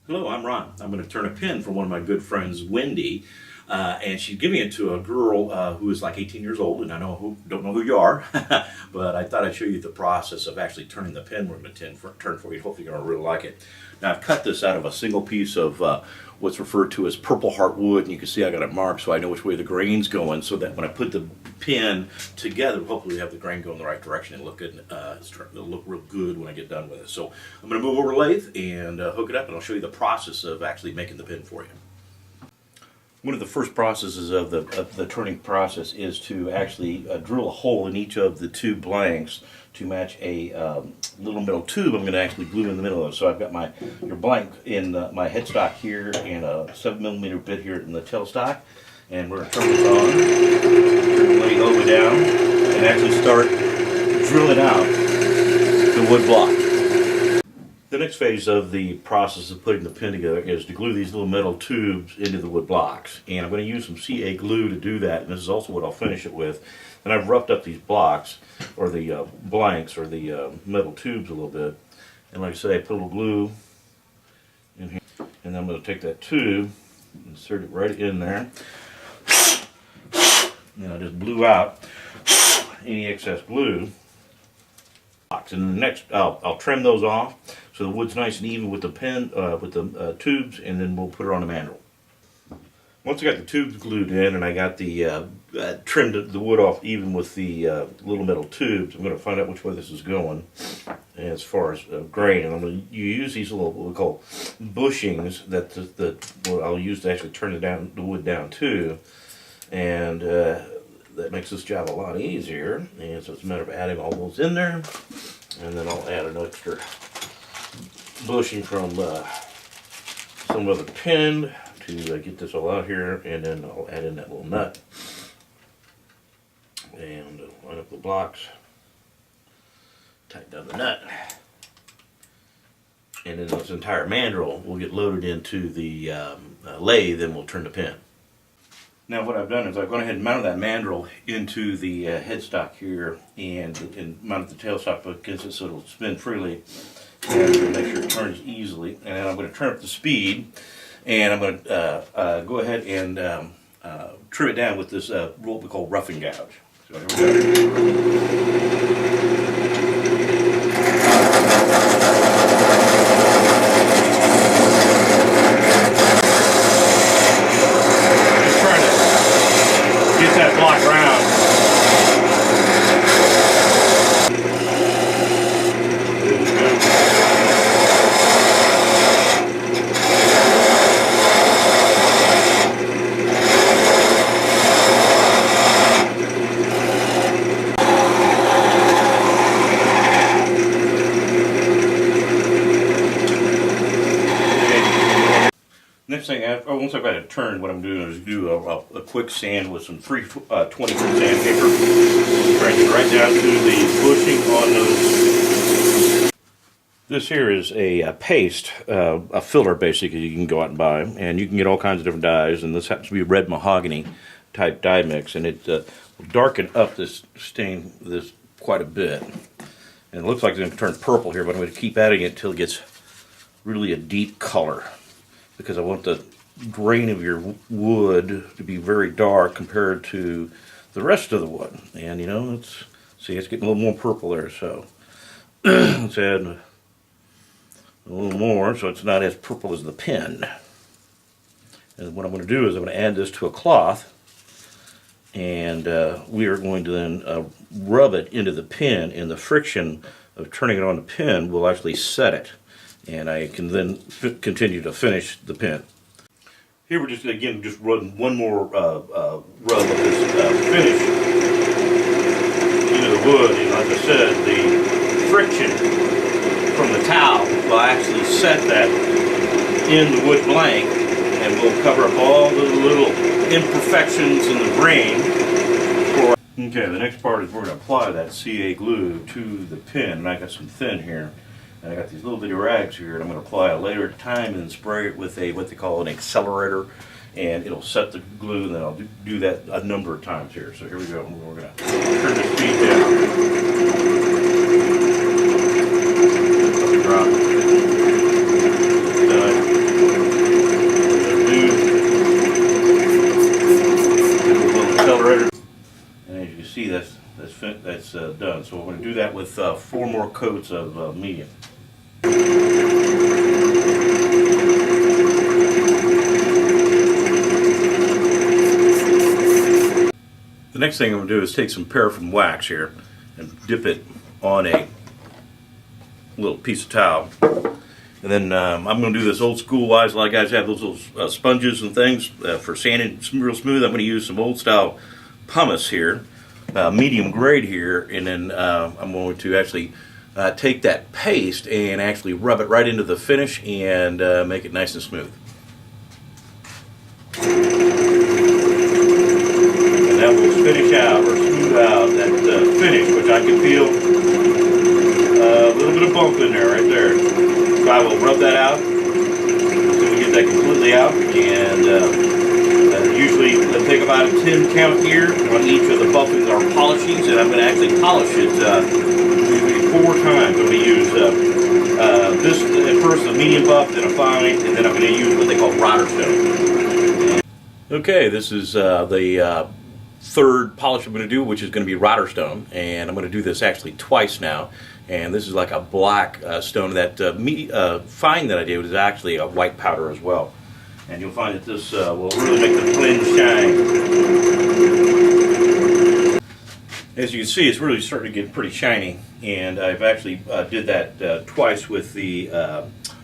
Hello, I'm Ron. I'm going to turn a pin for one of my good friends, Wendy, and she's giving it to a girl who is like 18 years old, and I don't know who you are, but I thought I'd show you the process of actually turning the pin we're going to turn for you. Hopefully you're going to really like it. Now I've cut this out of a single piece of what's referred to as purple heart wood, and you can see I got it marked so I know which way the grain's going, so that when I put the pin together, hopefully we have the grain go in the right direction and look good. It'll look real good when I get done with it. So I'm going to move over to lathe and hook it up, and I'll show you the process of actually making the pin for you. One of the first processes of the turning process is to actually drill a hole in each of the two blanks to match a little metal tube I'm going to actually glue in the middle of it. So I've got your blank in my headstock here and a 7mm bit here in the tailstock, and we're going to turn this on, turn the lathe all the way down, and actually start drilling out the wood block. The next phase of the process of putting the pin together is to glue these little metal tubes into the wood blocks. And I'm going to use some CA glue to do that, and this is also what I'll finish it with. And I've roughed up these blocks, or the blanks, or the metal tubes a little bit. And like I said, I put a little glue in here. And then I'm going to take that tube, insert it right in there. And I just blew out any excess glue. And then next, I'll trim those off so the wood's nice and even with the pin, with the tubes, and then we'll put it on the mandrel. Once I got the tubes glued in and I got the trimmed the wood off even with the little metal tubes, I'm going to find out which way this is going as far as grain. And I'm going to use these little what we call bushings that I'll use to actually turn the wood down to, and that makes this job a lot easier. And so it's a matter of adding all those in there, and then I'll add an extra bushing from some other pin to get this all out here, and then I'll add in that little nut and line up the blocks, tighten down the nut, and then this entire mandrel will get loaded into the lathe, and we'll turn the pin. Now what I've done is I've gone ahead and mounted that mandrel into the headstock here and mounted the tailstock against it so it'll spin freely and make sure it turns easily. And then I'm going to turn up the speed, and I'm going to go ahead and trim it down with this what we call roughing gouge. So here we go. That block round. Next thing, once I've got it turned, what I'm doing is do a quick sand with some free 20-foot sandpaper. Bring it right down to the bushing on those. This here is a paste, a filler basically you can go out and buy, and you can get all kinds of different dyes, and this happens to be a red mahogany type dye mix, and it will darken up this stain quite a bit. And it looks like it's going to turn purple here, but I'm going to keep adding it until it gets really a deep color, because I want the grain of your wood to be very dark compared to the rest of the wood. And you know, it's getting a little more purple there, so let's add a little more so it's not as purple as the pin. And what I'm going to do is I'm going to add this to a cloth, and we are going to then rub it into the pin, and the friction of turning it on the pin will actually set it. And I can then continue to finish the pin. Here we're just running one more rub of this finish into the wood, and like I said, the friction from the towel will actually set that in the wood blank, and will cover up all the little imperfections in the grain. Okay, the next part is we're going to apply that CA glue to the pin, and I got some thin here. And I got these little bitty rags here, and I'm going to apply it later at a time and then spray it with what they call an accelerator, and it'll set the glue, and then I'll do that a number of times here. So here we go. We're going to turn the speed down. Drop. Done. done. So we're going to do that with 4 more coats of medium. The next thing I'm going to do is take some paraffin wax here and dip it on a little piece of towel. And then I'm going to do this old school wise. A lot of guys have those little sponges and things for sanding real smooth. I'm going to use some old style pumice here, medium grade here, and then I'm going to actually take that paste and actually rub it right into the finish and make it nice and smooth. And that will finish out or smooth out that finish, which I can feel a little bit of bump in there right there. So I will rub that out until we get that completely out, and usually it'll take about a 10 count here on each of the buffings or polishings, and I'm going to actually polish it 4 times. I'm going to use this at first, a medium buff, then a fine, and then I'm going to use what they call rotter stone. Okay, this is the third polish I'm going to do, which is going to be rotter stone, and I'm going to do this actually twice now. And this is like a black stone. That fine that I did was actually a white powder as well. And you'll find that this will really make the blend shine. As you can see, it's really starting to get pretty shiny, and I've actually did that twice with the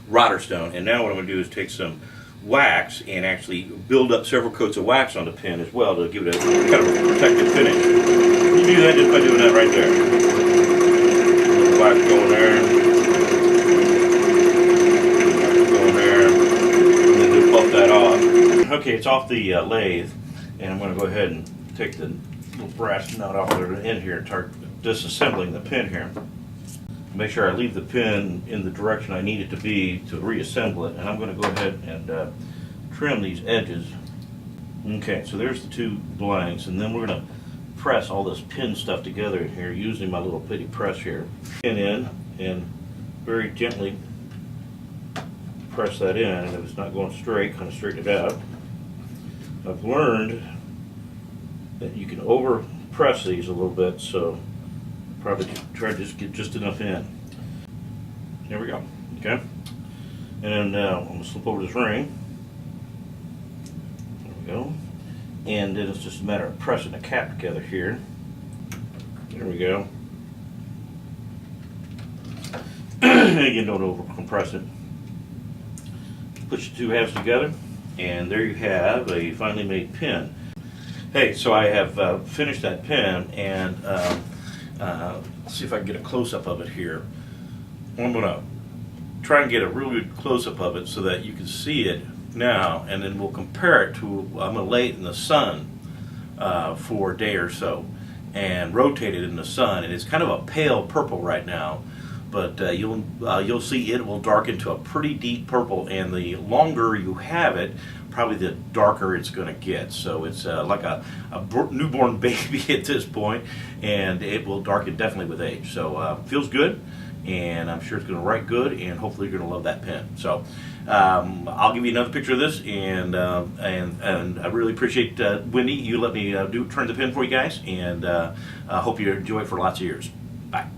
rotter stone. And now what I'm going to do is take some wax and actually build up several coats of wax on the pin as well to give it a kind of a protective finish. You do that just by doing that right there. Wax going there, going there, and then just buff that off. Okay, it's off the lathe, and I'm going to go ahead and take the little brass nut off the end here and start disassembling the pin here. Make sure I leave the pin in the direction I need it to be to reassemble it, and I'm going to go ahead and trim these edges. Okay, so there's the 2 blanks, and then we're going to press all this pin stuff together here using my little bitty press here. Pin in and very gently press that in, and if it's not going straight, kind of straighten it out. I've learned that you can over press these a little bit, so probably try to just get just enough in. There we go. Okay, and I'm going to slip over this ring. There we go. And then it's just a matter of pressing the cap together here. There we go. Again, don't over compress it. Put your 2 halves together, and there you have a finely made pin. Hey, so I have finished that pin, and let's see if I can get a close-up of it here. I'm going to try and get a really good close-up of it so that you can see it now, and then we'll compare it to, I'm going to lay it in the sun for a day or so and rotate it in the sun, and it's kind of a pale purple right now, but you'll see it will darken to a pretty deep purple, and the longer you have it, probably the darker it's going to get. So it's like a newborn baby at this point, and it will darken definitely with age. So feels good, and I'm sure it's going to write good, and hopefully you're going to love that pen. So I'll give you another picture of this, and I really appreciate Wendy, you let me turn the pen for you guys, and I hope you enjoy it for lots of years. Bye.